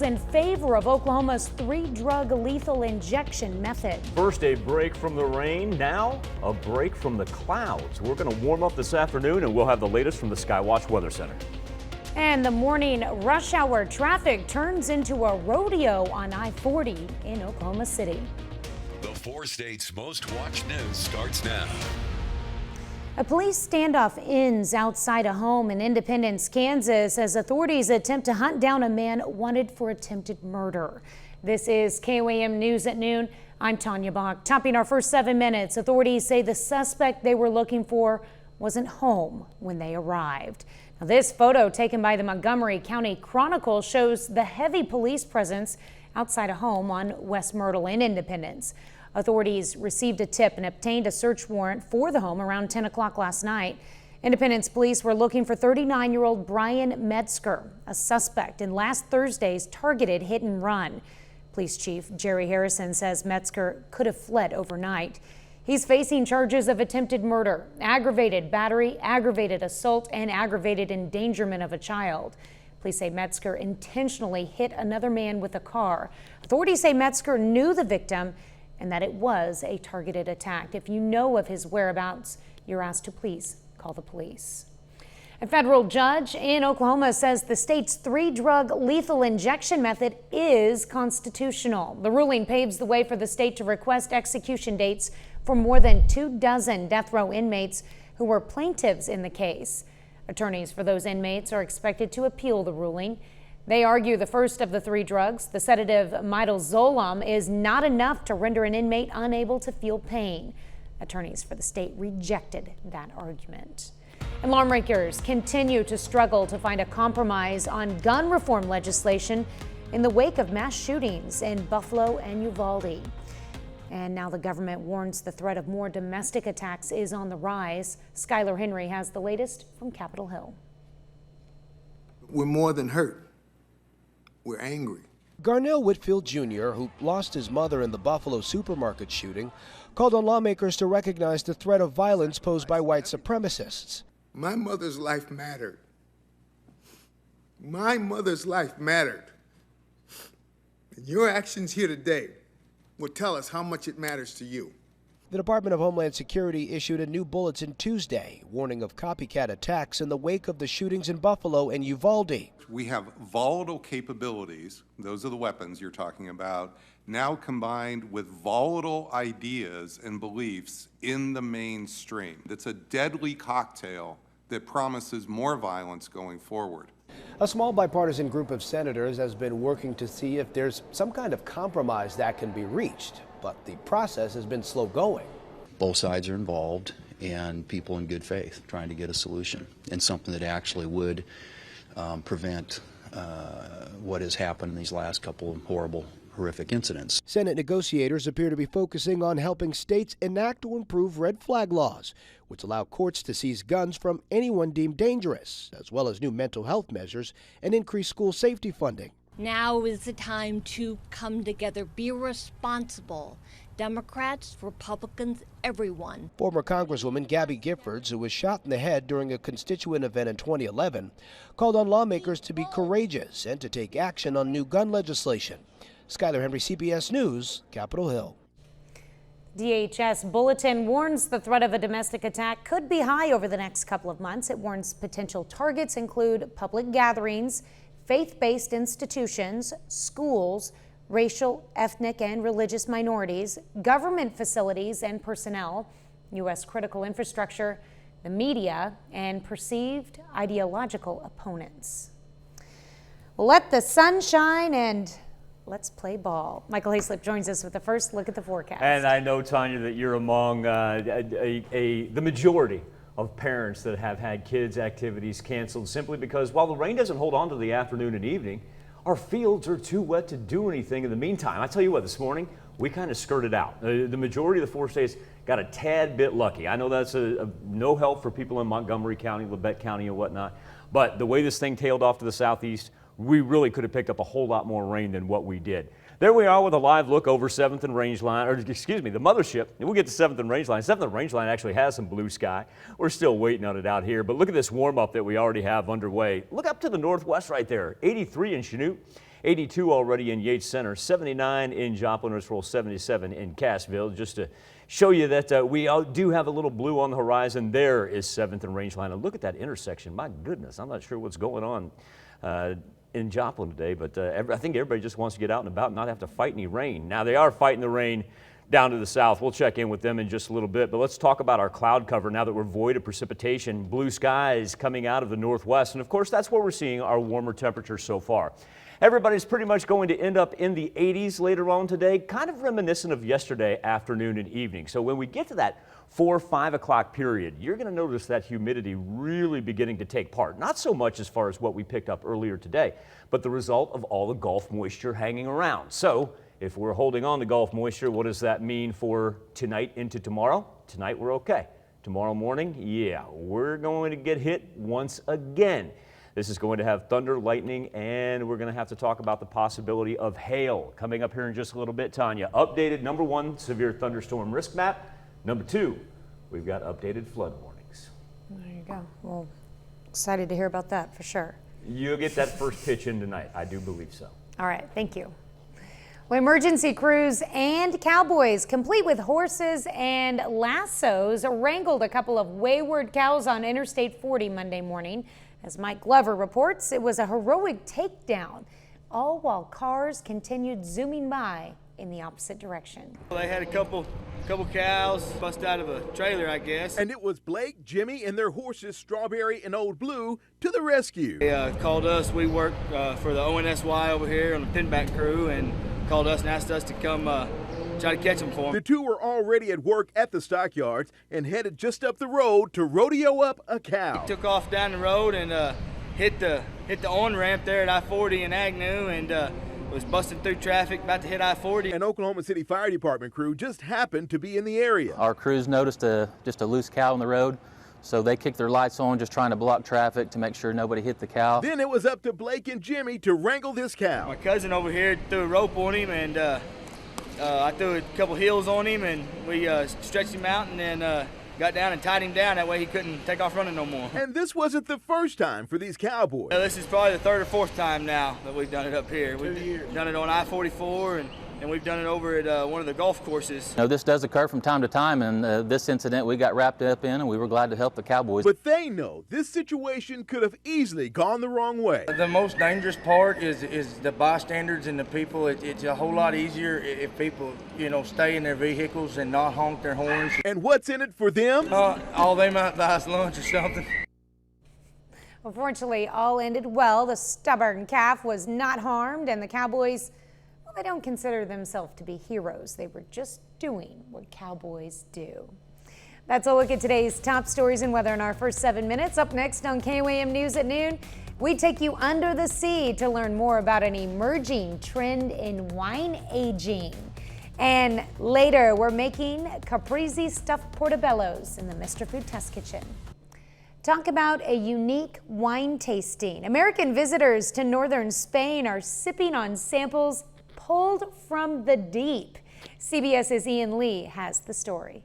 In favor of Oklahoma's 3-drug lethal injection method. First, a break from the rain. Now, a break from the clouds. We're going to warm up this afternoon, and we'll have the latest from the Skywatch Weather Center. And the morning rush hour traffic turns into a rodeo on I-40 in Oklahoma City. The 4 states' most watched news starts now. A police standoff ends outside a home in Independence, Kansas, as authorities attempt to hunt down a man wanted for attempted murder. This is KOAM News at noon. I'm Tanya Bach. Topping our first 7 minutes, authorities say the suspect they were looking for wasn't home when they arrived. Now, this photo taken by the Montgomery County Chronicle shows the heavy police presence outside a home on West Myrtle in Independence. Authorities received a tip and obtained a search warrant for the home around 10 o'clock last night. Independence police were looking for 39-year-old Brian Metzger, a suspect in last Thursday's targeted hit and run. Police Chief Jerry Harrison says Metzger could have fled overnight. He's facing charges of attempted murder, aggravated battery, aggravated assault, and aggravated endangerment of a child. Police say Metzger intentionally hit another man with a car. Authorities say Metzger knew the victim and that it was a targeted attack. If you know of his whereabouts, you're asked to please call the police. A federal judge in Oklahoma says the state's 3-drug lethal injection method is constitutional. The ruling paves the way for the state to request execution dates for more than 24 death row inmates who were plaintiffs in the case. Attorneys for those inmates are expected to appeal the ruling. They argue the first of the 3 drugs, the sedative midazolam, is not enough to render an inmate unable to feel pain. Attorneys for the state rejected that argument. And lawmakers continue to struggle to find a compromise on gun reform legislation in the wake of mass shootings in Buffalo and Uvalde. And now the government warns the threat of more domestic attacks is on the rise. Skylar Henry has the latest from Capitol Hill. We're more than hurt. We're angry. Garnell Whitfield Jr., who lost his mother in the Buffalo supermarket shooting, called on lawmakers to recognize the threat of violence posed by white supremacists. My mother's life mattered. My mother's life mattered. And your actions here today will tell us how much it matters to you. The Department of Homeland Security issued a new bulletin Tuesday, warning of copycat attacks in the wake of the shootings in Buffalo and Uvalde. We have volatile capabilities, those are the weapons you're talking about, now combined with volatile ideas and beliefs in the mainstream. It's a deadly cocktail that promises more violence going forward. A small bipartisan group of senators has been working to see if there's some kind of compromise that can be reached, but the process has been slow going. Both sides are involved and people in good faith trying to get a solution and something that actually would prevent what has happened in these last couple of horrific incidents. Senate negotiators appear to be focusing on helping states enact or improve red flag laws, which allow courts to seize guns from anyone deemed dangerous, as well as new mental health measures and increase school safety funding. Now is the time to come together, be responsible. Democrats, Republicans, everyone. Former Congresswoman Gabby Giffords, who was shot in the head during a constituent event in 2011, called on lawmakers to be courageous and to take action on new gun legislation. Skylar Henry, CBS News, Capitol Hill. DHS bulletin warns the threat of a domestic attack could be high over the next couple of months. It warns potential targets include public gatherings, faith-based institutions, schools, racial, ethnic, and religious minorities, government facilities and personnel, U.S. critical infrastructure, the media, and perceived ideological opponents. Let the sun shine and let's play ball. Michael Hayslip joins us with the first look at the forecast. And I know, Tanya, that you're among the majority of parents that have had kids' activities canceled simply because while the rain doesn't hold on to the afternoon and evening, our fields are too wet to do anything in the meantime. I tell you what, this morning, we kind of skirted out. The majority of the 4 states got a tad bit lucky. I know that's no help for people in Montgomery County, Labette County, and whatnot, but the way this thing tailed off to the southeast, we really could have picked up a whole lot more rain than what we did. There we are with a live look over 7th and Rangeline, or excuse me, the mothership. And we'll get to 7th and Rangeline. 7th and Rangeline actually has some blue sky. We're still waiting on it out here, but look at this warm up that we already have underway. Look up to the northwest right there, 83 in Chanute. 82 already in Yates Center, 79 in Joplin, let's roll 77 in Cassville. Just to show you that we do have a little blue on the horizon. There is 7th and Rangeline. And look at that intersection. My goodness, I'm not sure what's going on in Joplin today, but I think everybody just wants to get out and about and not have to fight any rain. Now, they are fighting the rain down to the south. We'll check in with them in just a little bit, but let's talk about our cloud cover now that we're void of precipitation. Blue skies coming out of the northwest, and of course, that's where we're seeing our warmer temperatures so far. Everybody's pretty much going to end up in the 80s later on today, kind of reminiscent of yesterday afternoon and evening. So when we get to that 4 or 5 o'clock period, you're going to notice that humidity really beginning to take part. Not so much as far as what we picked up earlier today, but the result of all the Gulf moisture hanging around. So if we're holding on to Gulf moisture, what does that mean for tonight into tomorrow? Tonight we're okay. Tomorrow morning, yeah, we're going to get hit once again. This is going to have thunder, lightning, and we're going to have to talk about the possibility of hail coming up here in just a little bit. Tanya, updated number 1 severe thunderstorm risk map. Number 2, we've got updated flood warnings. There you go. Well, excited to hear about that for sure. You'll get that first pitch in tonight. I do believe so. All right, thank you. Well, emergency crews and cowboys, complete with horses and lassos, wrangled a couple of wayward cows on Interstate 40 Monday morning. As Mike Glover reports, it was a heroic takedown, all while cars continued zooming by in the opposite direction. They had a couple cows bust out of a trailer, I guess. And it was Blake, Jimmy, and their horses, Strawberry and Old Blue, to the rescue. They called us. We work for the ONSY over here on the pinback crew, and called us and asked us to come try to catch them for them. The two were already at work at the stockyards and headed just up the road to rodeo up a cow. He took off down the road and hit the on-ramp there at I-40 in Agnew, and was busting through traffic, about to hit I-40. An Oklahoma City Fire Department crew just happened to be in the area. Our crews noticed just a loose cow on the road, so they kicked their lights on, just trying to block traffic to make sure nobody hit the cow. Then it was up to Blake and Jimmy to wrangle this cow. My cousin over here threw a rope on him, and I threw a couple heels on him, and we stretched him out and then got down and tied him down. That way he couldn't take off running no more. And this wasn't the first time for these cowboys. This is probably the 3rd or 4th time now that we've done it up here. We've done it on I-44, and we've done it over at one of the golf courses. You know, this does occur from time to time, and this incident we got wrapped up in, and we were glad to help the cowboys. But they know this situation could have easily gone the wrong way. The most dangerous part is the bystanders and the people. It's a whole lot easier if people, stay in their vehicles and not honk their horns. And what's in it for them? All they might buy is lunch or something. Unfortunately, all ended well. The stubborn calf was not harmed, and the cowboys, well, they don't consider themselves to be heroes. They were just doing what cowboys do. That's a look at today's top stories and weather in our first 7 minutes. Up next on KOAM News at noon, we take you under the sea to learn more about an emerging trend in wine aging. And later, we're making caprese stuffed portobellos in the Mr. Food Test Kitchen. Talk about a unique wine tasting. American visitors to northern Spain are sipping on samples pulled from the deep. CBS's Ian Lee has the story.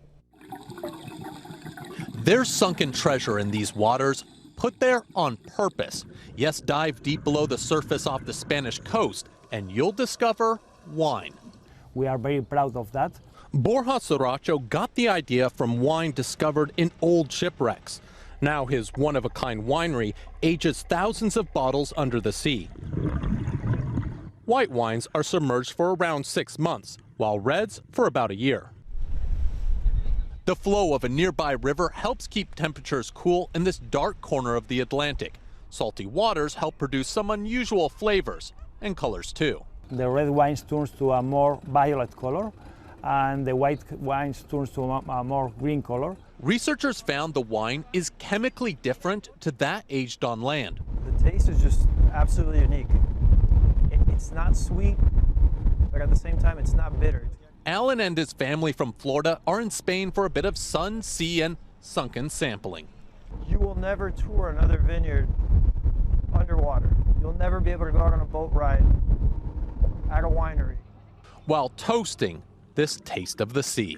There's sunken treasure in these waters, put there on purpose. Yes, dive deep below the surface off the Spanish coast, and you'll discover wine. We are very proud of that. Borja Saracho got the idea from wine discovered in old shipwrecks. Now his one-of-a-kind winery ages thousands of bottles under the sea. White wines are submerged for around 6 months, while reds for about a year. The flow of a nearby river helps keep temperatures cool in this dark corner of the Atlantic. Salty waters help produce some unusual flavors and colors too. The red wines turns to a more violet color, and the white wines turns to a more green color. Researchers found the wine is chemically different to that aged on land. The taste is just absolutely unique. It's not sweet, but at the same time, it's not bitter. Alan and his family from Florida are in Spain for a bit of sun, sea, and sunken sampling. You will never tour another vineyard underwater. You'll never be able to go out on a boat ride at a winery. While toasting this taste of the sea.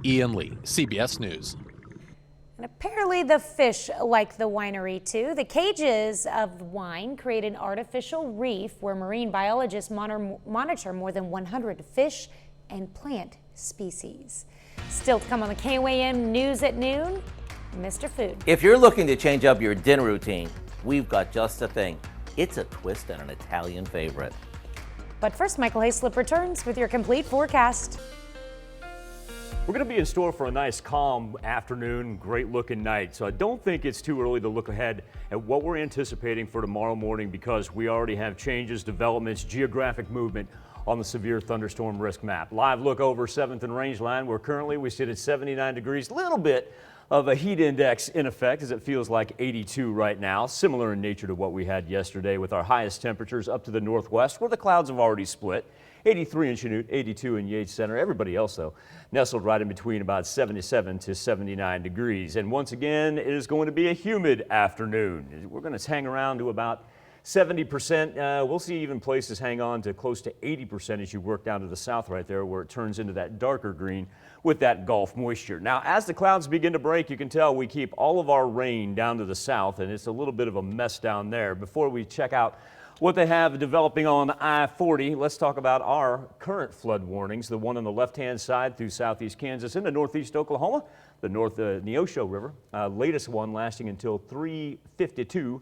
Ian Lee, CBS News. And apparently the fish like the winery too. The cages of wine create an artificial reef where marine biologists monitor more than 100 fish and plant species. Still to come on the KOAM News at noon, Mr. Food. If you're looking to change up your dinner routine, we've got just the thing. It's a twist and an Italian favorite. But first, Michael Hayslip returns with your complete forecast. We're going to be in store for a nice calm afternoon, great looking night. So I don't think it's too early to look ahead at what we're anticipating for tomorrow morning because we already have changes, developments, geographic movement on the severe thunderstorm risk map. Live look over 7th and Rangeline, where currently we sit at 79 degrees, a little bit of a heat index in effect as it feels like 82 right now, similar in nature to what we had yesterday with our highest temperatures up to the northwest where the clouds have already split. 83 in Chanute, 82 in Yates Center. Everybody else, though, nestled right in between about 77 to 79 degrees. And once again, it is going to be a humid afternoon. We're going to hang around to about 70%. We'll see even places hang on to close to 80% as you work down to the south right there where it turns into that darker green with that Gulf moisture. Now, as the clouds begin to break, you can tell we keep all of our rain down to the south, and it's a little bit of a mess down there. Before we check out what they have developing on I-40, let's talk about our current flood warnings. The one on the left-hand side through southeast Kansas into northeast Oklahoma, the North Neosho River, latest one lasting until 3:52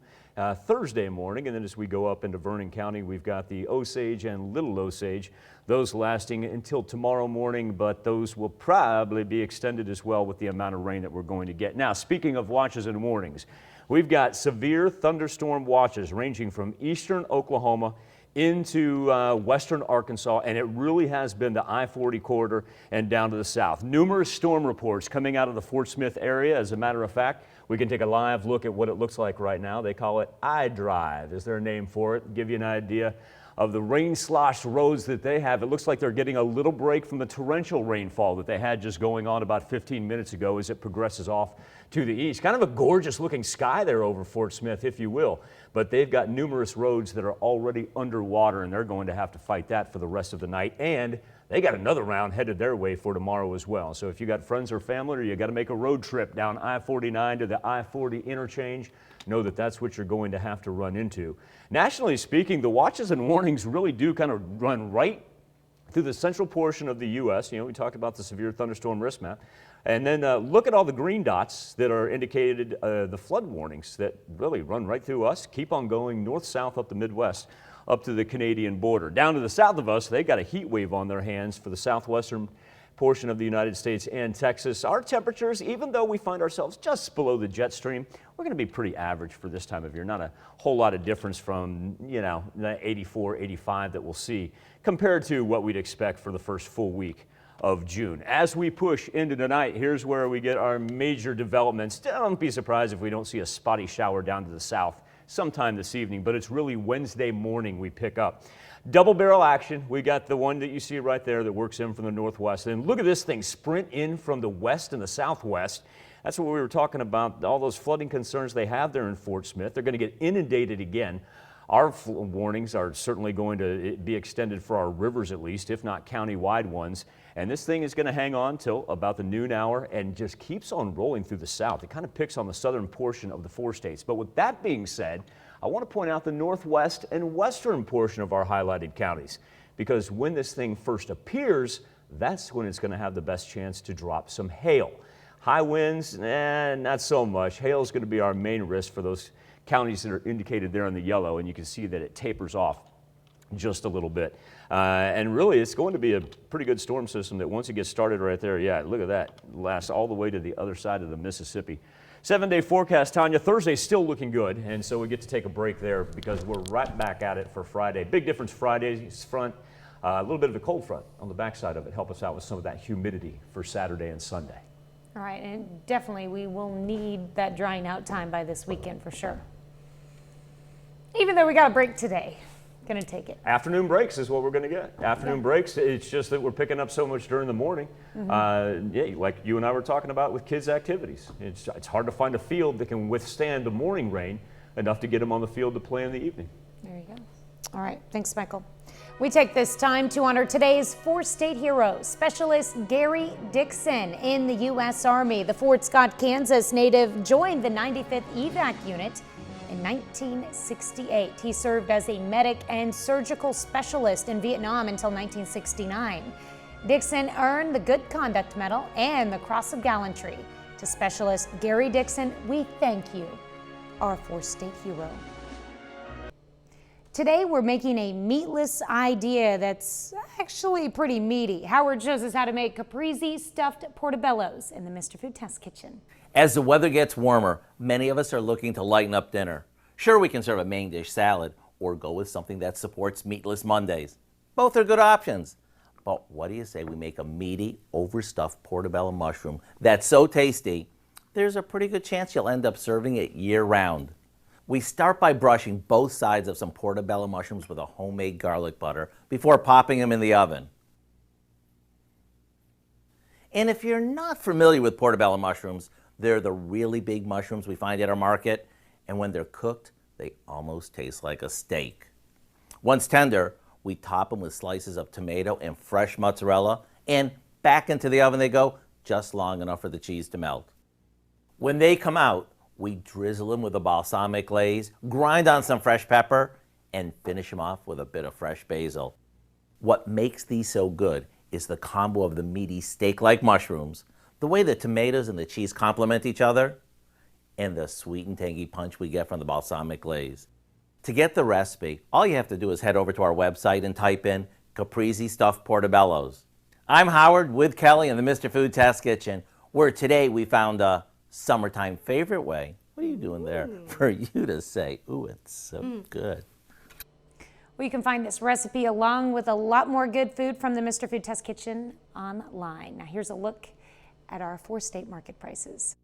Thursday morning. And then as we go up into Vernon County, we've got the Osage and Little Osage, those lasting until tomorrow morning, but those will probably be extended as well with the amount of rain that we're going to get. Now, speaking of watches and warnings, we've got severe thunderstorm watches ranging from eastern Oklahoma into western Arkansas, and it really has been the I-40 corridor and down to the south. Numerous storm reports coming out of the Fort Smith area. As a matter of fact, we can take a live look at what it looks like right now. They call it I-Drive. Is there a name for it? Give you an idea of the rain-sloshed roads that they have. It looks like they're getting a little break from the torrential rainfall that they had just going on about 15 minutes ago as it progresses off to the east. Kind of a gorgeous looking sky there over Fort Smith, if you will. But they've got numerous roads that are already underwater, and they're going to have to fight that for the rest of the night. And they got another round headed their way for tomorrow as well. So if you got friends or family, or you got to make a road trip down I-49 to the I-40 interchange, know that that's what you're going to have to run into. Nationally speaking, the watches and warnings really do kind of run right through the central portion of the U.S. You know, we talked about the severe thunderstorm risk map. And then look at all the green dots that are indicated, the flood warnings that really run right through us, keep on going north-south up the Midwest, up to the Canadian border. Down to the south of us, they got a heat wave on their hands for the southwestern portion of the United States and Texas. Our temperatures, even though we find ourselves just below the jet stream, we're going to be pretty average for this time of year. Not a whole lot of difference from, you know, the 84, 85 that we'll see compared to what we'd expect for the first full week of June. As we push into tonight, here's where we get our major developments. Don't be surprised if we don't see a spotty shower down to the south sometime this evening, but it's really Wednesday morning we pick up. Double barrel action. We got the one that you see right there that works in from the northwest. And look at this thing sprint in from the west and the southwest. That's what we were talking about, all those flooding concerns they have there in Fort Smith. They're going to get inundated again. Our warnings are certainly going to be extended for our rivers at least, if not county-wide ones. And this thing is going to hang on till about the noon hour and just keeps on rolling through the south. It kind of picks on the southern portion of the four states. But with that being said, I want to point out the northwest and western portion of our highlighted counties, because when this thing first appears, that's when it's going to have the best chance to drop some hail. High winds, not so much. Hail is going to be our main risk for those counties that are indicated there in the yellow, and you can see that it tapers off just a little bit. And really, it's going to be a pretty good storm system that once it gets started right there, yeah, look at that, lasts all the way to the other side of the Mississippi. 7-day forecast, Tanya. Thursday's still looking good, and so we get to take a break there because we're right back at it for Friday. Big difference Friday's front, a little bit of a cold front on the backside of it. Help us out with some of that humidity for Saturday and Sunday. All right, and definitely we will need that drying out time by this weekend for sure. Even though we got a break today, gonna take it. Afternoon breaks is what we're gonna get. Afternoon breaks, it's just that we're picking up so much during the morning. Yeah, like you and I were talking about with kids' activities. It's hard to find a field that can withstand the morning rain enough to get them on the field to play in the evening. There you go. All right, thanks, Michael. We take this time to honor today's four-state hero, Specialist Gary Dixon in the U.S. Army. The Fort Scott, Kansas native joined the 95th EVAC unit in 1968. He served as a medic and surgical specialist in Vietnam until 1969. Dixon earned the Good Conduct Medal and the Cross of Gallantry. To Specialist Gary Dixon, we thank you, our four-state hero. Today, we're making a meatless idea that's actually pretty meaty. Howard shows us how to make caprese stuffed portobellos in the Mr. Food Test Kitchen. As the weather gets warmer, many of us are looking to lighten up dinner. Sure, we can serve a main dish salad or go with something that supports Meatless Mondays. Both are good options. But what do you say we make a meaty, overstuffed portobello mushroom that's so tasty, there's a pretty good chance you'll end up serving it year-round. We start by brushing both sides of some portobello mushrooms with a homemade garlic butter before popping them in the oven. And if you're not familiar with portobello mushrooms, they're the really big mushrooms we find at our market, and when they're cooked, they almost taste like a steak. Once tender, we top them with slices of tomato and fresh mozzarella, and back into the oven they go, just long enough for the cheese to melt. When they come out, we drizzle them with a balsamic glaze, grind on some fresh pepper, and finish them off with a bit of fresh basil. What makes these so good is the combo of the meaty steak-like mushrooms, the way the tomatoes and the cheese complement each other, and the sweet and tangy punch we get from the balsamic glaze. To get the recipe, all you have to do is head over to our website and type in caprese stuffed portobellos. I'm Howard with Kelly in the Mr. Food Test Kitchen, where today we found a summertime favorite way. What are you doing there? For you to say, ooh, it's so good. Well, you can find this recipe along with a lot more good food from the Mr. Food Test Kitchen online. Now here's a look at our four-state market prices.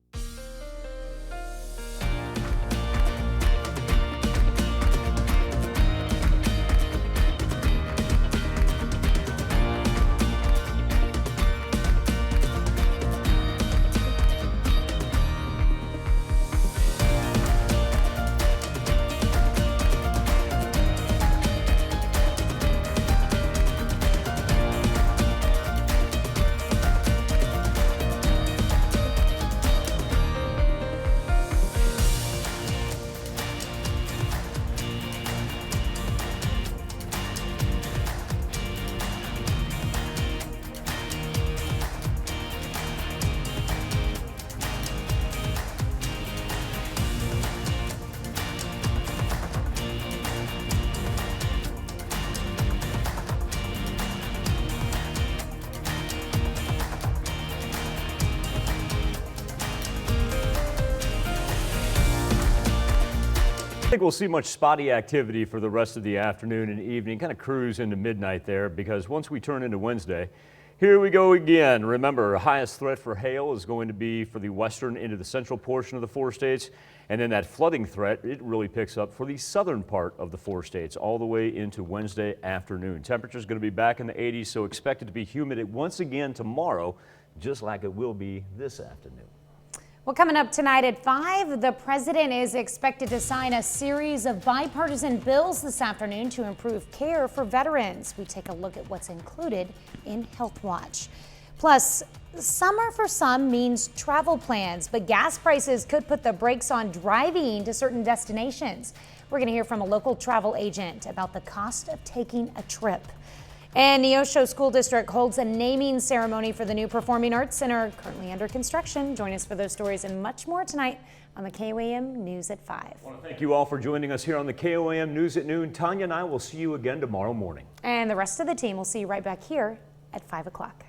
I think we'll see much spotty activity for the rest of the afternoon and evening, kind of cruise into midnight there, because once we turn into Wednesday, here we go again. Remember, highest threat for hail is going to be for the western into the central portion of the four states, and then that flooding threat, it really picks up for the southern part of the four states all the way into Wednesday afternoon. Temperatures going to be back in the 80s, so expected to be humid once again tomorrow, just like it will be this afternoon. Well, coming up tonight at 5, the president is expected to sign a series of bipartisan bills this afternoon to improve care for veterans. We take a look at what's included in Health Watch. Plus, summer for some means travel plans, but gas prices could put the brakes on driving to certain destinations. We're going to hear from a local travel agent about the cost of taking a trip. And Neosho School District holds a naming ceremony for the new Performing Arts Center, currently under construction. Join us for those stories and much more tonight on the KOAM News at 5. I want to thank you all for joining us here on the KOAM News at noon. Tanya and I will see you again tomorrow morning. And the rest of the team will see you right back here at 5 o'clock.